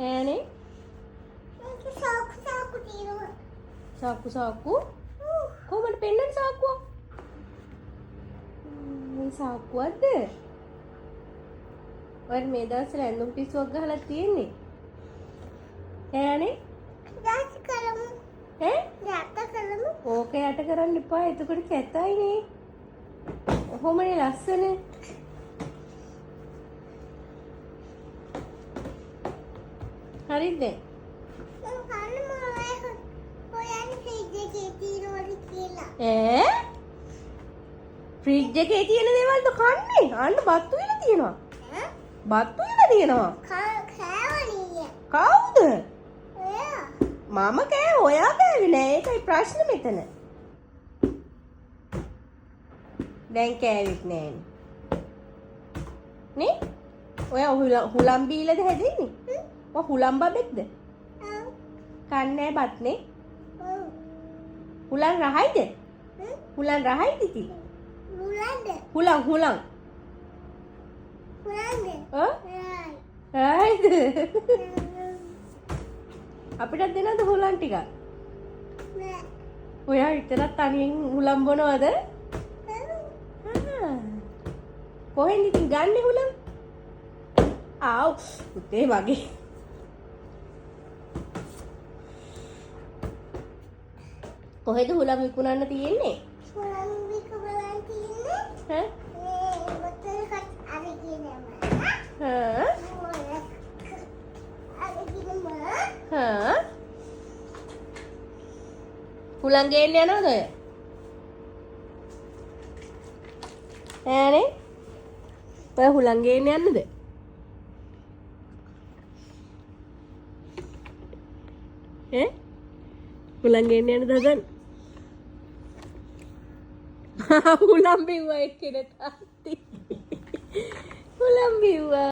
ඈනේ සාක්කු තියෙනවා. සාක්කු කොහමද පෙන්නන්නේ සාක්කුව? මේ සාක්කුවක්ද? ඔය මේ දවස්වල ඇඳුම් පිස්සුවක් ගහලා තියෙන්නේ. ඈනේ යාත් කරමු. ඈ යාත් කරමු. ඕක යට කරන්න එපා. එතකොට කැතයිනේ. කොහොමනේ ලස්සන. හරිද? ඈ ෆ්‍රිජ් එකේ තියෙන දේවල්ද කන්නේ? අන්න බත්තු වෙලා තියෙනවා. බත්තු වෙලා තියෙනවා. කවුද? මම කෑ ඔයා කෑවේ නෑ. ඒකයි ප්‍රශ්නේ මෙතන. දැන් කෑවෙත් නෑනේ. නේ? ඔයා හුලම් බීලද හැදෙන්නේ? ඔය හුලම් බබෙක්ද? කන්නේ බත් නේ? හුලන් රහයිද? හුලන් රහයිද ඉතින්? හුලන් රහයිද? අපිටත් දෙනවද හුලන් ටික? ඔයා විතරක් තනියෙන් හුලම් බොනවද? කොහෙන්ද ඉතින් ගන්නේ හුලම්? ආව් පුතේ වගේ. කොහෙද හුලම් විකුණන්න තියෙන්නේ? හුලම් විකුණන්න තියෙන්නේ? බොතල් එකක් අරගෙන හුලම් ගේන්න යනවද ඔය? ඈනේ ඔය හුලම් ගේන්න යන්නද? හුලම් ගේන්න යන්නද හදන්නේ? හුලම් බිව්වා එක්කෙනෙක් තාත්ති. හුලම් බිව්වා.